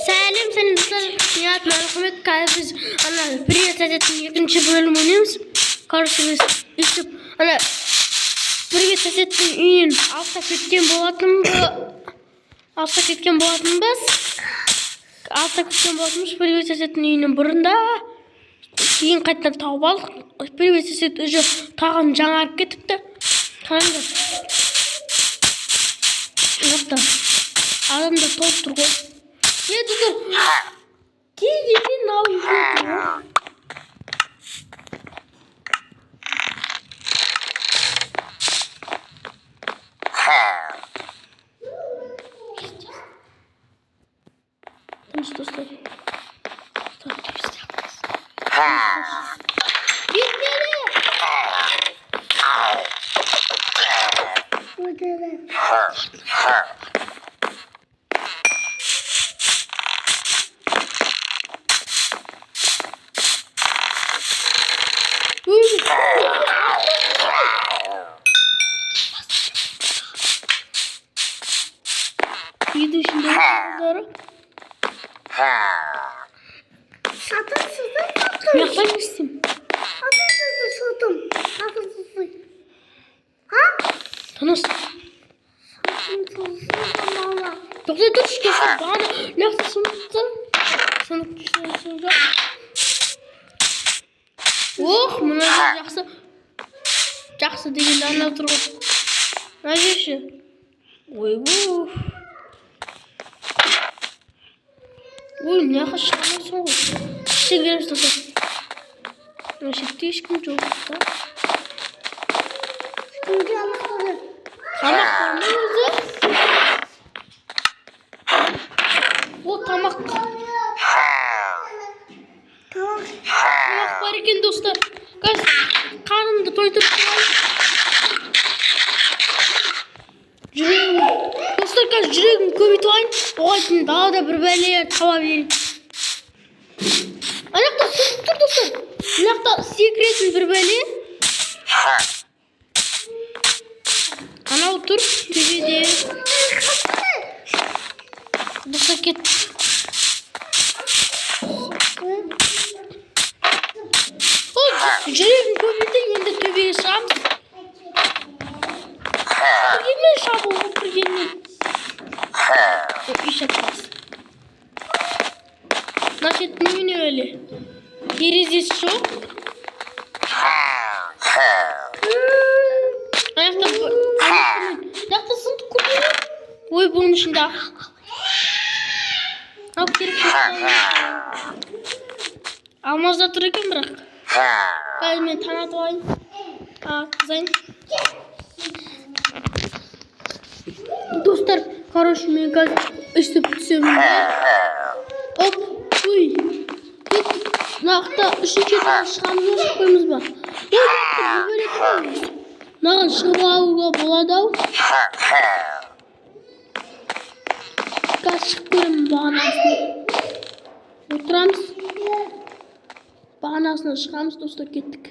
Сәлем, сәлем достар. Nihat Merhamet Kalbiz. Ana Priya Sazet'in ikinci bölümü oynuyoruz. Karşımız işte ana Priya Sazet'in үйін алыстап кеткен болатынбыз. Priya Sazet'in үйінің бұрында. Кейін қайтадан тауып алдық. Priya Sazet уже тағын жаңарып кетіпті. Қараңдар. Мықты. Адамдар толып тұр ғой. Достар. Кейден ау үйге. Достар. Video şimdi doğru. Satın. Yaklaşmışsın. Satın. Ha? Tanış. Satın. Yoksa dur şu kesin. Bana lafta sanırsın. Sanıp düşünüyorsun. Oh, buna жақсы. Жақсы дегенде анау тұр ғой. Мына жерші. Ойбу. Ой, мынақа шығамайсың ғой. Іштен келеміз достар. Мына шетте ешкім жоқ та. Ешкімге алмақтады. Тамақ бар ма өзі? О, тамақ. Тамақ бар екен достар. Қарынды тойдырып қойайын. Достар, қазір жүрегім көбейтіп алайын. Оған далада бір бәле таба берейін. Анақта сүріп тұр достар. Анақта секретін бір бәле. Анау тұр төбеде. Достар кет. Жүрегім көбейді, енді төбеге шығамыз. Біргенмен шабуылғы біргенмен. Үй шатпас. Значит, немене өлі? Терезесі жоқ. Аяқта сындық көбейді. Ой, бұның ішінде. Алып керек көбейді. Алмазда тұр екен бірақ. Қазір мен танатып алайын. Қызайын. Достар, короче, мен қазір үстіп түсемін. Оп, ой. Нақта үшінші етіп шығамыз ба, шықпаймыз ба? Маған шығып алуға болады ау. Қазір шығып көремін бағанасына. Отырамыз. Бағанасына шығамыз, достар, кеттік.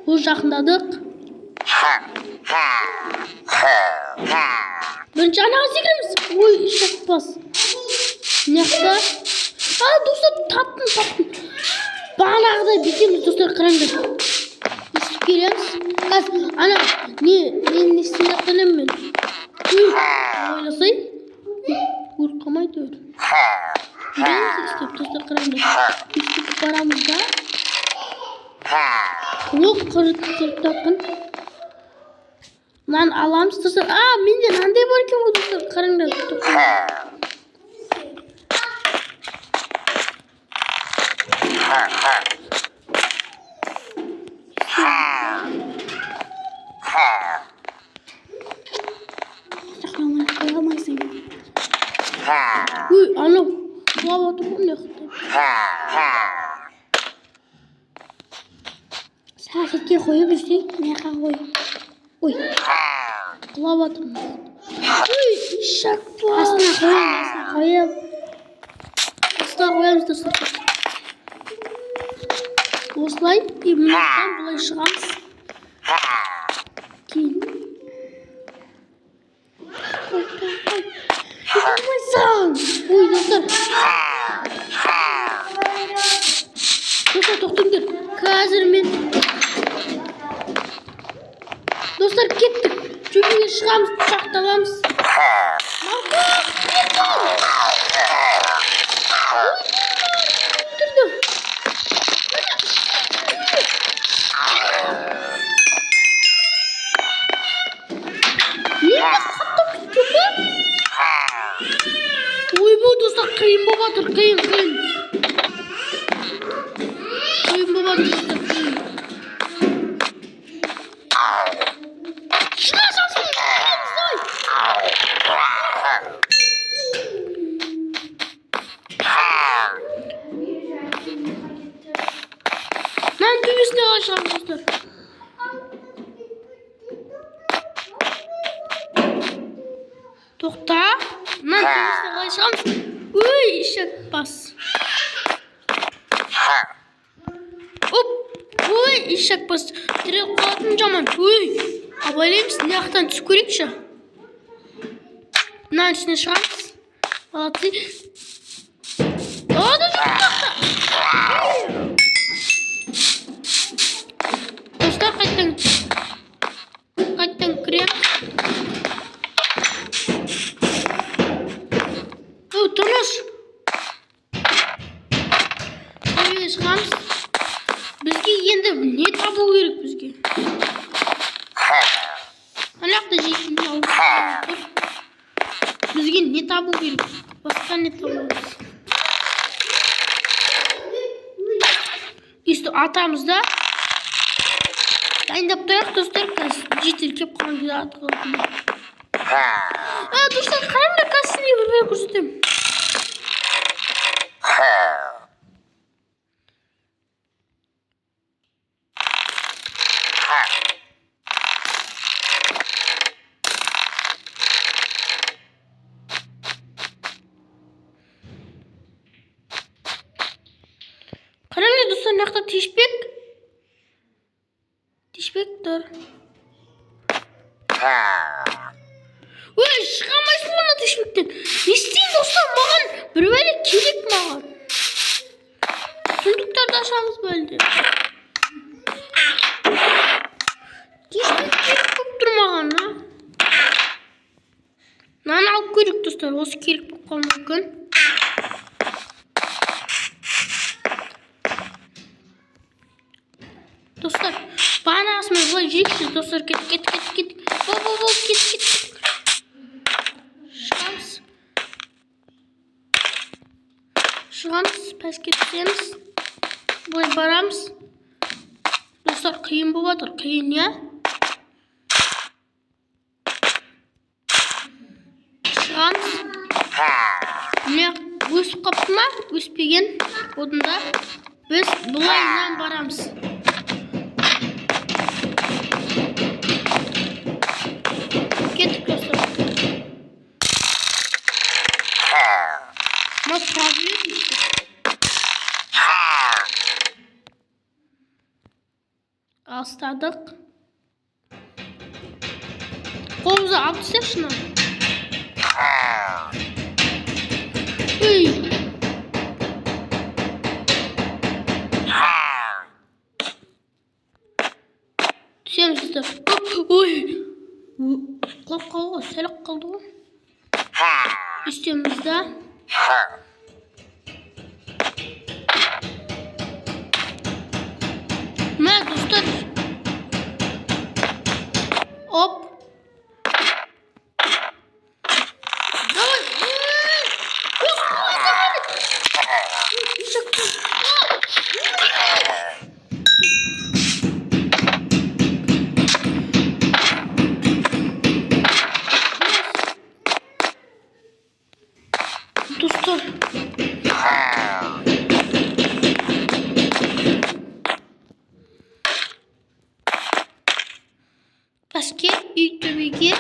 Бұл жақындадық. Бірінші анаға секіреміз. Ой, шықпас. Неқта? Достар, таптым. Бағанағыдай бекеміз, достар, қараңдар. Естіп келеміз. Қазір, ана, не істен жақтанам мен? Ойласай. Ұрқамайды өр. Жүреңіз істеп, достар, қараңдар. Естіп барамыз да. Құлық қырып-тапқын. Мынаны аламыз, достар. Менде мынандай бар екен ғой, достар, қараңдар. Қойғамайсың. Ой, анау. Құлап отыр ғой, не қылды. Сәкетке қойып жүрсек, неқа қой. Ой, құлап отыр. Ой, шақпа. Астына қойып. Астына қоямыз, достар. Осылай, мынақтан бұлай шығамыз. Кейін. Қойта. Uy dostlar. Dostlar to'xtanglar. Hozir men dostlar ketdik. Cho'piga chiqamiz, pichoq topamiz. Markus, o'tirdim. Nima qattiq ketdi? Uy bu dostlar qiyin bo'ladir, qiyin. Qiyin bo'ladir dostlar, qiyin. Ben tüyüsüne aşağım dostlar. To'xta. Ben tüyüsüne aşağım. Uy eshak bas. Hop. Uy eshak bas. Direkt qo'ydim jomon. Uy. Abolaymiz, naqdan tushib ko'rikchi. Bundan ichine chiqamiz. Hozir. Dostlar qaytdan kiryapmiz. Turmush. Uyga chiqamiz. Bizga endi ne topu kerak bizga? Qanaqda jeyishni bizga ne topu kerak? Boshqa ne topamiz? İşte atamızda ben de bırak dostlar kas ciddi kep kanka atıldı. Dostlar karamda kasını bir koştum. Karamda dostlar nakta Tişbektir. Uy çıkamayız bana tişbekten. İsteyin dostlar mağan. Bir böyle kilik mağan. Sunduklarda aşağımız böyle. Tişbek kilik koptur mağan ha. Nana alıp koyduk dostlar. Osu kilik bakalım bakın. Dostlar bana asmayı bulacağız dostlar git. Bol git. Şurams pes gitsemiz. Böyle baramız. Dostlar kıyın buvadır kıyın ya. Şurams. Ne üst kapıma üst bilgin odunda biz bulayla baramız. Gittik dostlar. Ama problem işte. Asladık. Kolumuza atsak şuna. Uy. Düşelim dostlar. Uy. Kalk selak kaldı o. Üstümüzde. Ne dostlar? Hop. Dostlar. Basket ilk tabii ki.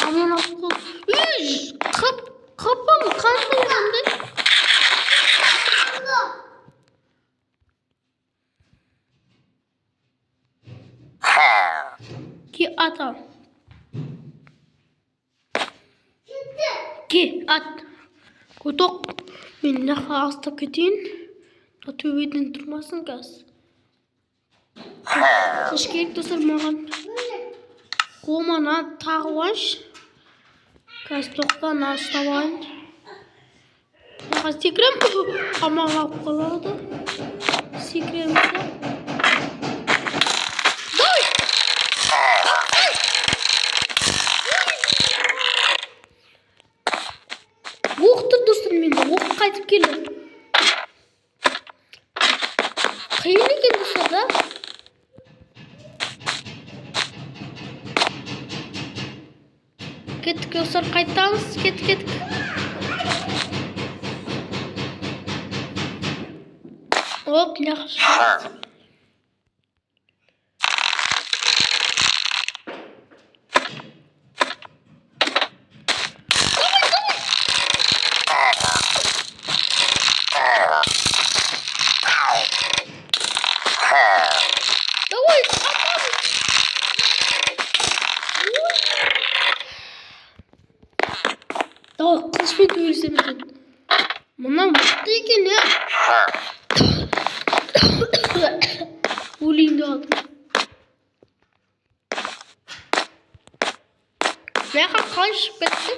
Aman Allah'ım. Kapım kanlı yandı. ата. Ке, ат. Көтоқ. Мен нақа астап кетейін. Төбеден тұрмасын қазір. Қыш керек достар маған. Қолмана тағып алайыншы. Қазір тоқтан астап алайын. Қазір секірем. Амаға алып қалады. Секіреміз де. Оқты достар менде. Оқ қайтып келді. Қиын екен достар да. Кеттік достар, қайтамыз. Кеттік. Оп, жақсы. Қылышпен төбелесеміз деді. Мына мықты екен, я. Өлейін деп алдым. Мынақа қалай шығып кетті?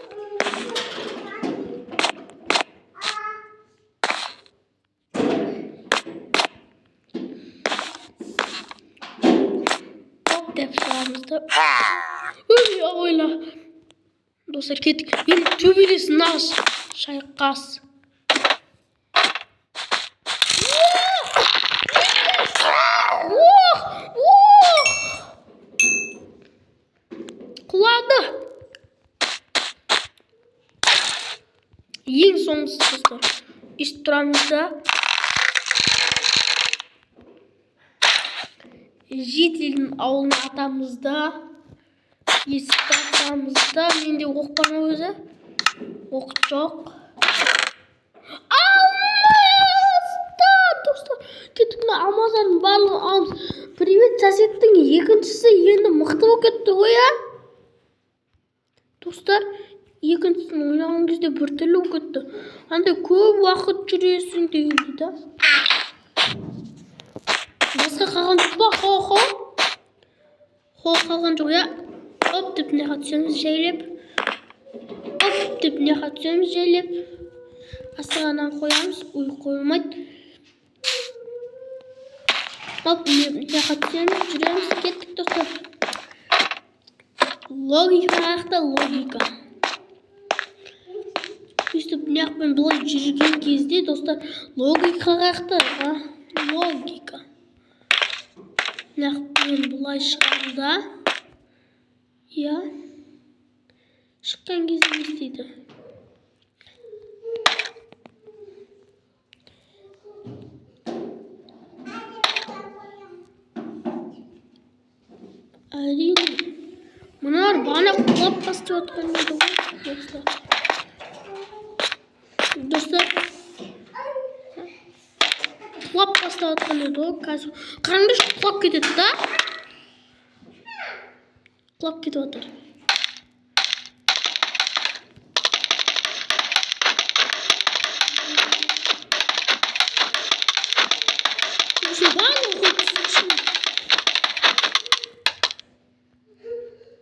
Оп деп шығамызды. Ой, ойла. Достар кеттік. Енді төбелесін нағыз шайқас. Құлады. Ең соңғысы достар. Естіп тұрамыз да. Жетелдің ауылын атамызда. Есікті атамызда. Менде оқ бар ма өзі? Оқ жоқ. Алмазда! Достар, кеттік мына алмаздардың барлығын аламыз. Привет соседтің екіншісі енді мықты болып кетті ғой, а? Достар, екіншісін ойнаған кезде бір түрлі болып кетті. Андай көп уақыт жүресің дегенде да. Басқа қалған жоқ па? Хо қалған жоқ, я? Оп деп мына түсеміз жайлеп. Оп деп мына түсеміз жайлеп. Астығанан қоямыз. Ой, қоймайды. Оп мына түсеміз жүреміз. Кеттік достар. Логика аяқта логика. Өстіп мына бұлай жүрген кезде достар логика аяқта. Логика. Мына бұлай шығарда. Я шыққан кезде не істейді? Әрине. Мұнар бана құлап бастап отқан еді ғой, достар. Құлап бастап отқан еді ғой, қазір. Қараңдар құлап кетеді да? Құлап кетіп отыр.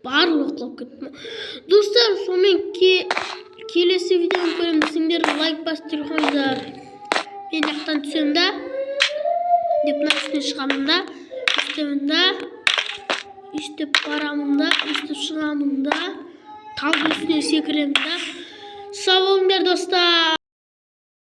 Барлығы құлап кетті. Достар, сонымен келесі видеоны көреміз. Сендер лайк басып қойыңдар. Мен жақтан түсемін да. Деп мына үстіне шығамын да. Үстемін да. Үстеп барамын да. Үстеп шығамын да. Талдың үстіне секіремін да. Сау болыңдар достар.